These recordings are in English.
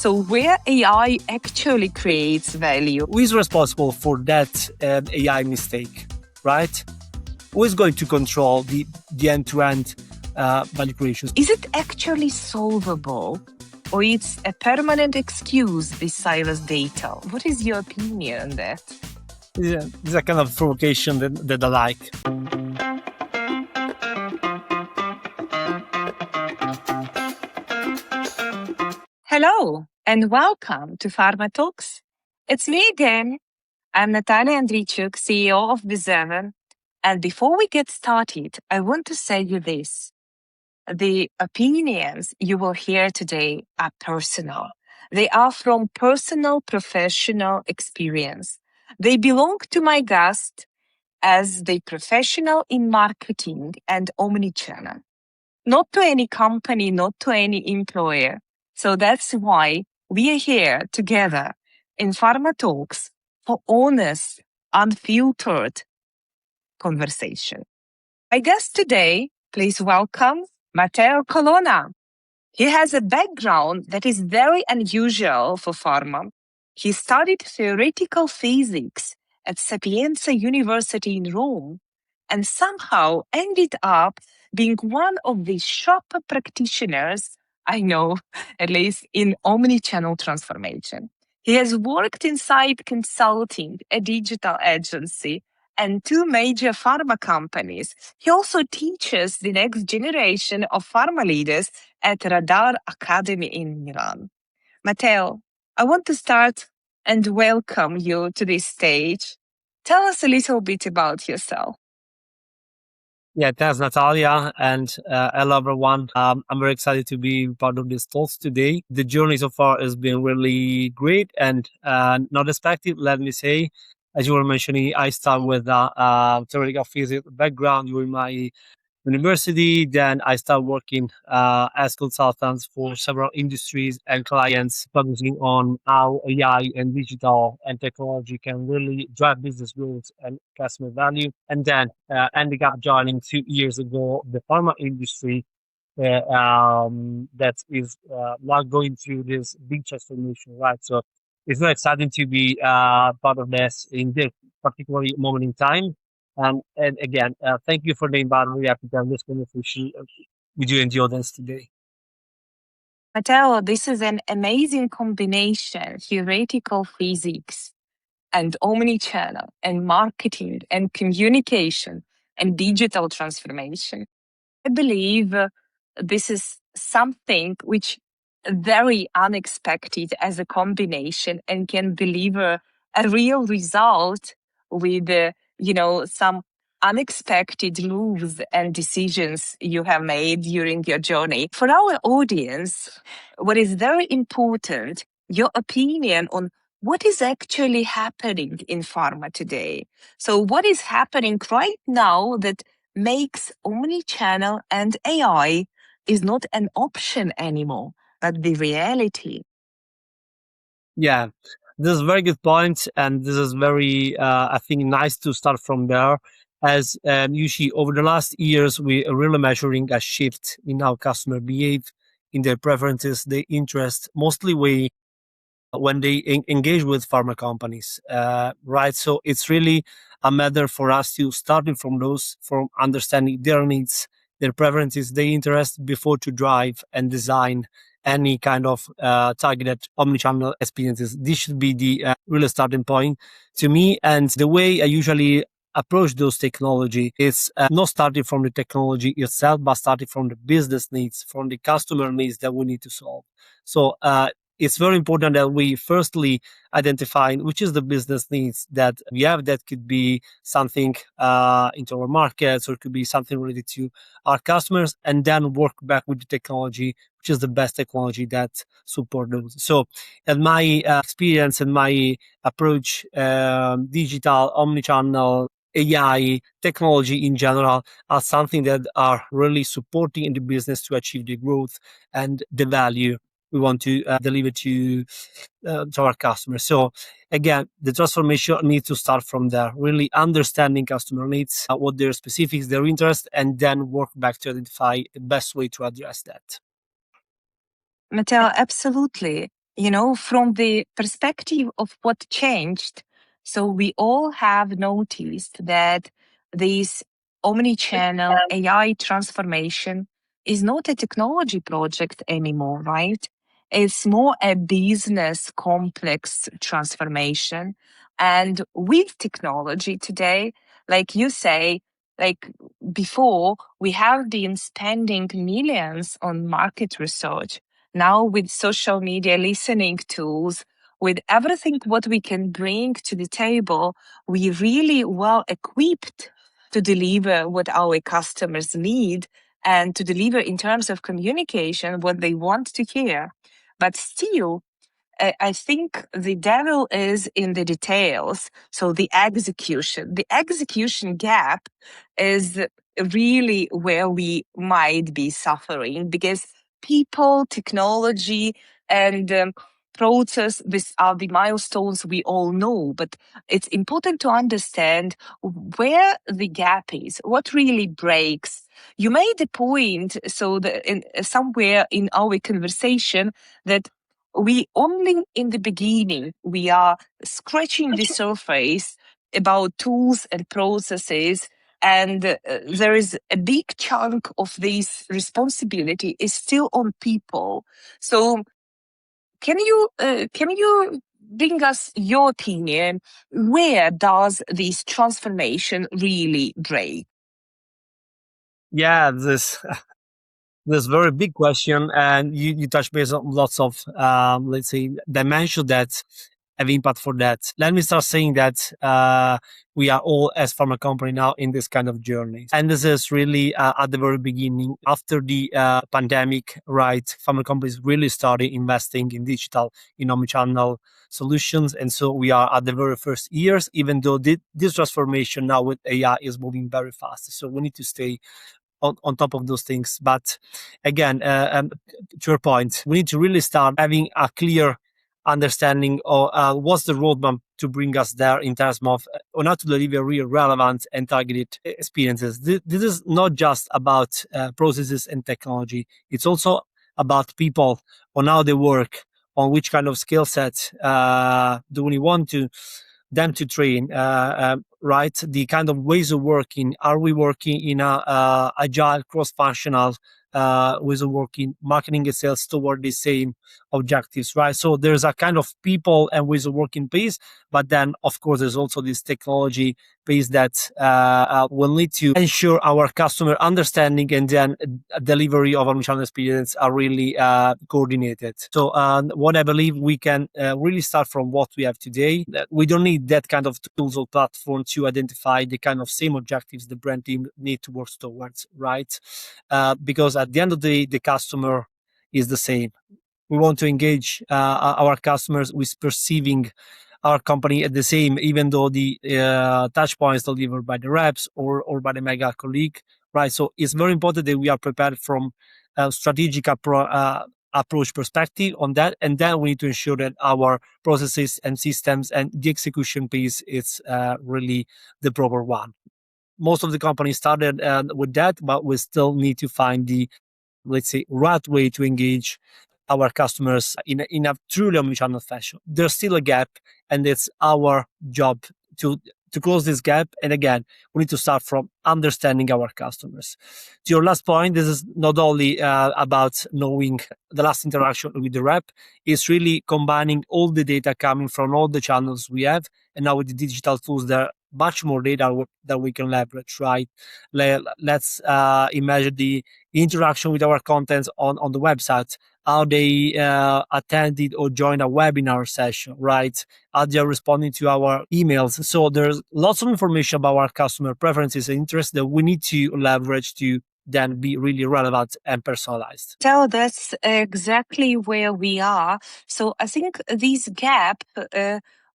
So where AI actually creates value? Who is responsible for that AI mistake, right? Who is going to control the end-to-end value creation? Is it actually solvable? Or it's a permanent excuse, this silos data? What is your opinion on that? Yeah, it's a kind of provocation that I like. Hello, and welcome to Pharma Talks. It's me again. I'm Nataliya Andreychuk, CEO of Bizerver. And before we get started, I want to say you this. The opinions you will hear today are personal. They are from personal professional experience. They belong to my guest as the professional in marketing and omnichannel, not to any company, not to any employer. So that's why we are here together in Pharma Talks for honest, unfiltered conversation. My guest today, please welcome Matteo Colonna. He has a background that is very unusual for pharma. He studied theoretical physics at Sapienza University in Rome and somehow ended up being one of the sharper practitioners I know, at least in omnichannel transformation. He has worked inside consulting, a digital agency, and two major pharma companies. He also teaches the next generation of pharma leaders at Radar Academy in Milan. Matteo, I want to start and welcome you to this stage. Tell us a little bit about yourself. Yeah, thanks, Natalia, and hello, everyone. I'm very excited to be part of this talks today. The journey so far has been really great and not expected, let me say. As you were mentioning, I start with a theoretical physics background during my university. Then I started working as consultants for several industries and clients, focusing on how AI and digital and technology can really drive business growth and customer value. And then ending up joining 2 years ago the pharma industry. That is not going through this big transformation, right? So it's very exciting to be part of this in this particular moment in time. And again, thank you for the invite. I'm really happy to have this conversation with you and the audience today. Matteo, this is an amazing combination, theoretical physics and omnichannel and marketing and communication and digital transformation. I believe this is something which very unexpected as a combination and can deliver a real result with, some unexpected moves and decisions you have made during your journey. For our audience, what is very important, your opinion on what is actually happening in pharma today. So what is happening right now that makes omnichannel and AI is not an option anymore, but the reality? Yeah, this is a very good point, and this is very, I think, nice to start from there. As usually over the last years, we are really measuring a shift in how customer behave, in their preferences, their interest, mostly when they engage with pharma companies, right? So it's really a matter for us to starting from understanding their needs, their preferences, their interest before to drive and design any kind of targeted omnichannel experiences. This should be the real starting point to me. And the way I usually approach those technology is not starting from the technology itself, but starting from the business needs, from the customer needs that we need to solve. So it's very important that we firstly identify which is the business needs that we have. That could be something into our markets, or it could be something related to our customers, and then work back with the technology, which is the best technology that support those. So in my experience and my approach, digital, omnichannel, AI, technology in general are something that are really supporting in the business to achieve the growth and the value we want to deliver to our customers. So again, the transformation needs to start from there, really understanding customer needs, what their specifics, their interest, and then work back to identify the best way to address that. Matteo, absolutely. from the perspective of what changed. So we all have noticed that this omnichannel AI transformation is not a technology project anymore, right? It's more a business complex transformation. And with technology today, like you say, like before, we have been spending millions on market research. Now with social media listening tools, with everything what we can bring to the table, we really well equipped to deliver what our customers need and to deliver in terms of communication what they want to hear. But still, I think the devil is in the details. So the execution gap is really where we might be suffering because people, technology, and process, these are the milestones we all know. But it's important to understand where the gap is, what really breaks. You made a point, so somewhere in our conversation, that we only in the beginning we are scratching the surface about tools and processes, and there is a big chunk of this responsibility is still on people. So can you bring us your opinion? Where does this transformation really break? Yeah, this very big question, and you touch base on lots of let's say dimensions that have impact for that. Let me start saying that we are all as pharma company now in this kind of journey, and this is really at the very beginning after the pandemic, right? Pharma companies really started investing in digital, in omnichannel solutions, and so we are at the very first years. Even though this transformation now with AI is moving very fast, so we need to stay on top of those things. But again, to your point, we need to really start having a clear understanding of what's the roadmap to bring us there in terms of on how to deliver real relevant and targeted experiences. This is not just about processes and technology. It's also about people, on how they work, on which kind of skill set do we want to them to train, right? The kind of ways of working. Are we working in a agile, cross-functional ways of working, marketing and sales toward the same objectives, right? So there's a kind of people and ways of working piece, but then of course there's also this technology piece that will need to ensure our customer understanding and then delivery of omnichannel experience are really coordinated. So what I believe we can really start from what we have today. We don't need that kind of tools or platform to identify the kind of same objectives the brand team need to work towards, right? Because at the end of the day, the customer is the same. We want to engage our customers with perceiving our company at the same, even though the touch points delivered by the reps or by the mega colleague, right? So it's very important that we are prepared from a strategic approach perspective on that, and then we need to ensure that our processes and systems and the execution piece is really the proper one. Most of the companies started with that, but we still need to find the, let's say, right way to engage our customers in a truly omnichannel fashion. There's still a gap, and it's our job to close this gap. And again, we need to start from understanding our customers. To your last point, this is not only about knowing the last interaction with the rep, it's really combining all the data coming from all the channels we have. And now with the digital tools, there are much more data that we can leverage, right? Let's imagine the interaction with our contents on the website, how they attended or joined a webinar session, right? How they are responding to our emails. So there's lots of information about our customer preferences and interests that we need to leverage to then be really relevant and personalized. So that's exactly where we are. So I think this gap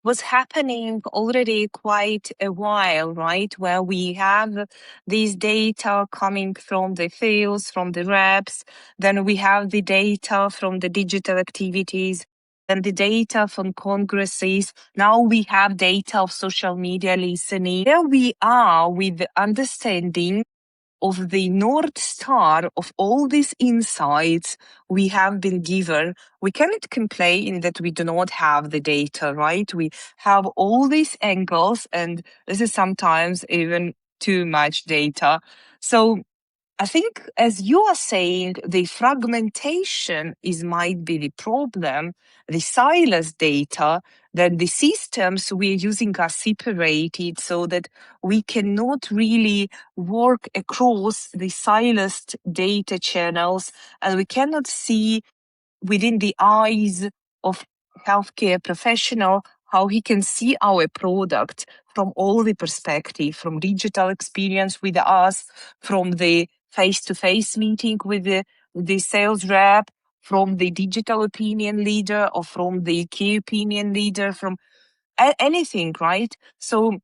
was happening already quite a while, right? Where we have these data coming from the fields, from the reps, then we have the data from the digital activities, then the data from congresses. Now we have data of social media listening. There we are with the understanding of the North Star of all these insights we have been given, we cannot complain that we do not have the data, right? We have all these angles, and this is sometimes even too much data. So I think, as you are saying, the fragmentation might be the problem, the silos data, that the systems we're using are separated so that we cannot really work across the siloed data channels, and we cannot see within the eyes of healthcare professional how he can see our product from all the perspective, from digital experience with us, from the face-to-face meeting with the sales rep, from the digital opinion leader, or from the key opinion leader, from anything, right? So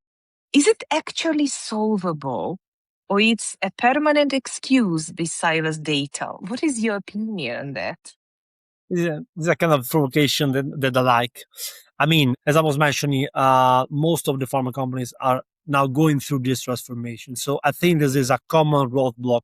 is it actually solvable, or it's a permanent excuse, this silos data? What is your opinion on that? This is a kind of provocation that I like. I mean, as I was mentioning, most of the pharma companies are now going through this transformation. So I think this is a common roadblock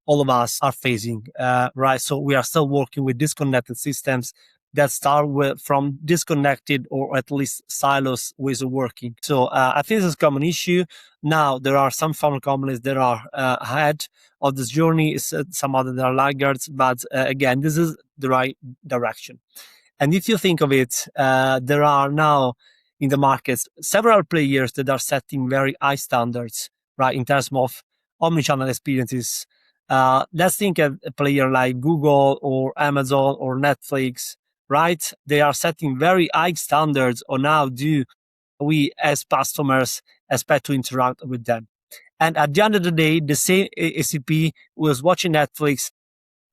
all of us are facing, right? So we are still working with disconnected systems that start from disconnected or at least silos ways of working. So I think this is a common issue. Now, there are some pharma companies that are ahead of this journey, some other that are laggards, but again, this is the right direction. And if you think of it, there are now in the markets several players that are setting very high standards, right, in terms of omnichannel experiences. Let's think of a player like Google or Amazon or Netflix, right? They are setting very high standards on how do we as customers expect to interact with them. And at the end of the day, the same ACP was watching Netflix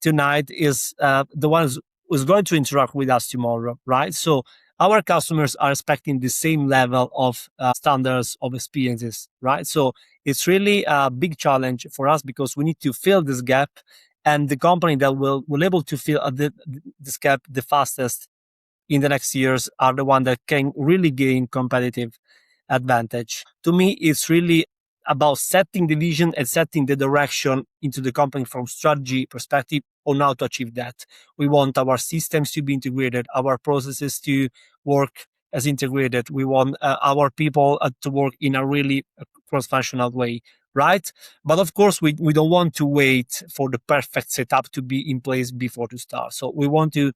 tonight is the ones who's going to interact with us tomorrow, right? So our customers are expecting the same level of standards of experiences, right? So it's really a big challenge for us because we need to fill this gap, and the company that will able to fill this gap the fastest in the next years are the one that can really gain competitive advantage. To me, it's really about setting the vision and setting the direction into the company from strategy perspective on how to achieve that. We want our systems to be integrated, our processes to work as integrated. We want our people to work in a really cross-functional way, right? But of course, we don't want to wait for the perfect setup to be in place before to start. So we want to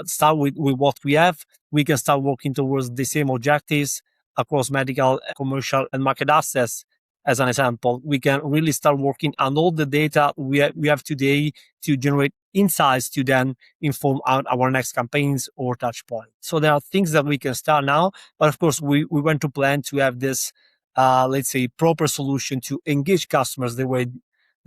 start with what we have. We can start working towards the same objectives across medical, commercial, and market access. As an example, we can really start working on all the data we have today to generate insights to then inform our next campaigns or touch point. So there are things that we can start now, but of course we want to plan to have this, let's say, proper solution to engage customers the way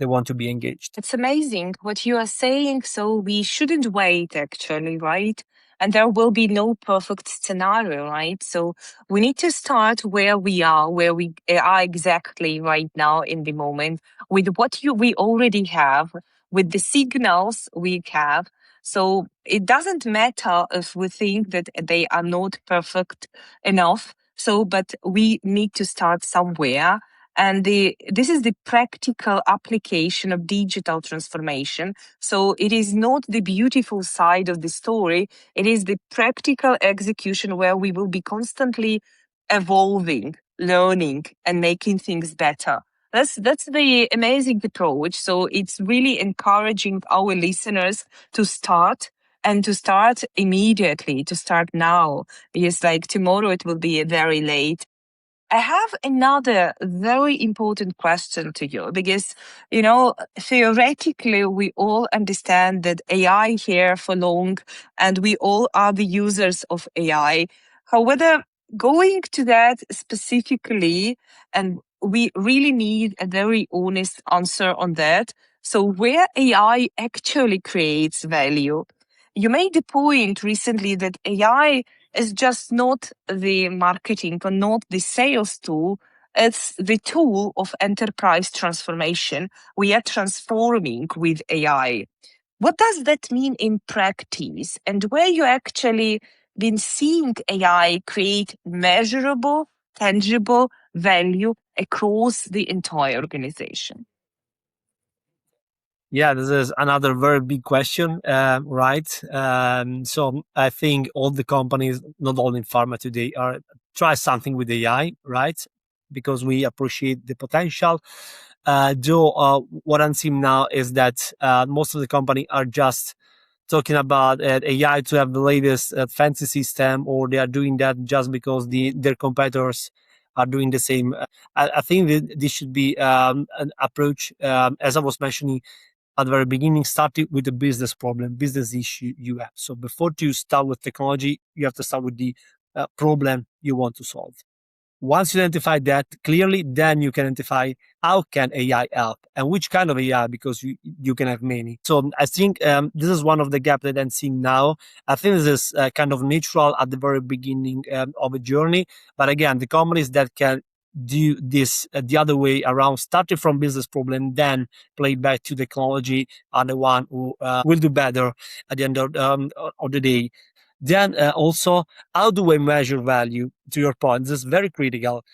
they want to be engaged. It's amazing what you are saying. So we shouldn't wait, actually, right? And there will be no perfect scenario, right? So we need to start where we are exactly right now in the moment, with what we already have, with the signals we have. So it doesn't matter if we think that they are not perfect enough. So, but we need to start somewhere. And this is the practical application of digital transformation. So it is not the beautiful side of the story. It is the practical execution where we will be constantly evolving, learning, and making things better. That's the amazing approach. So it's really encouraging our listeners to start, and to start immediately, to start now. Because like tomorrow it will be very late. I have another very important question to you because, theoretically, we all understand that AI here for long and we all are the users of AI. However, going to that specifically, and we really need a very honest answer on that. So where AI actually creates value? You made the point recently that AI is just not the marketing or not the sales tool. It's the tool of enterprise transformation. We are transforming with AI. What does that mean in practice? And where you actually been seeing AI create measurable, tangible value across the entire organization? Yeah, this is another very big question, right? So I think all the companies, not only in pharma today, are try something with AI, right? Because we appreciate the potential. Though what I'm seeing now is that most of the company are just talking about AI to have the latest fancy system, or they are doing that just because their competitors are doing the same. I think that this should be an approach, as I was mentioning at the very beginning, started with the business problem, business issue you have. So before you start with technology, you have to start with the problem you want to solve. Once you identify that clearly, then you can identify how can AI help and which kind of AI, because you can have many. So I think this is one of the gaps that I'm seeing now. I think this is kind of natural at the very beginning of a journey. But again, the companies that can do this the other way around, starting from business problem, then play back to technology, are the one who will do better at the end of the day. Then also, how do we measure value? To your point, this is very critical,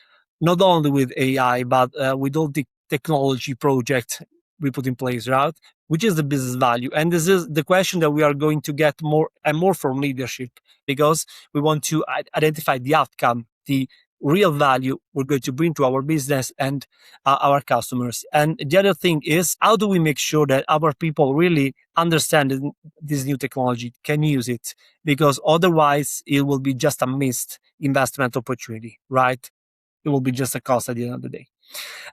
not only with AI, but with all the technology projects we put in place, right? Which is the business value? And this is the question that we are going to get more and more from leadership, because we want to identify the outcome, the real value we're going to bring to our business and our customers. And the other thing is, how do we make sure that our people really understand this new technology, can use it? Because otherwise it will be just a missed investment opportunity, right? It will be just a cost at the end of the day.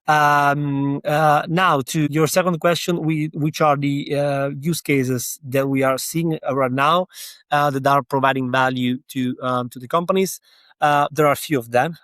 Now to your second question, which are the use cases that we are seeing right now that are providing value to the companies? There are a few of them.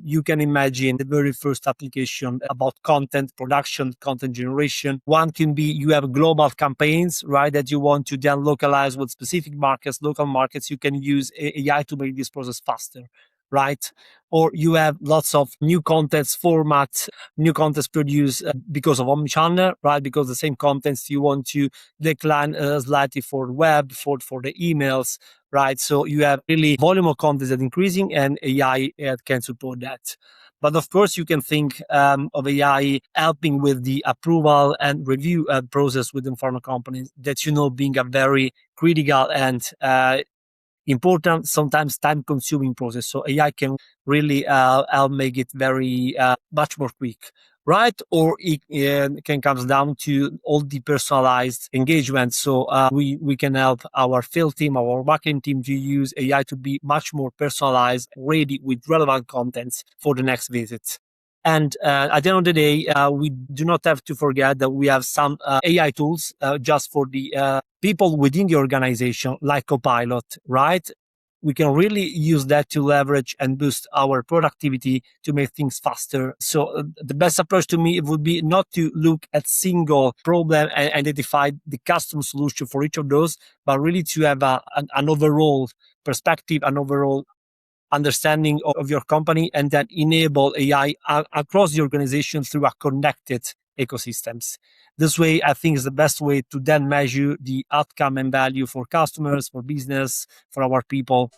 You can imagine the very first application about content production, content generation. One can be you have global campaigns, right, that you want to then localize with specific markets, local markets. You can use AI to make this process faster, right? Or you have lots of new contents formats, new contents produced because of omnichannel, right? Because the same contents you want to decline slightly for web, for the emails, right? So you have really volume of content that increasing, and AI can support that. But of course, you can think of AI helping with the approval and review process within pharma companies, that being a very critical and important, sometimes time-consuming process. So AI can really help make it very much more quick, right? Or it can comes down to all the personalized engagement. So we can help our field team, our marketing team, to use AI to be much more personalized, ready with relevant contents for the next visit. And at the end of the day, we do not have to forget that we have some AI tools just for the people within the organization, like Copilot, right? We can really use that to leverage and boost our productivity to make things faster. So the best approach to me would be not to look at single problem and identify the custom solution for each of those, but really to have an overall perspective, an overall understanding of your company, and then enable AI across the organization through a connected ecosystems. This way, I think, is the best way to then measure the outcome and value for customers, for business, for our people.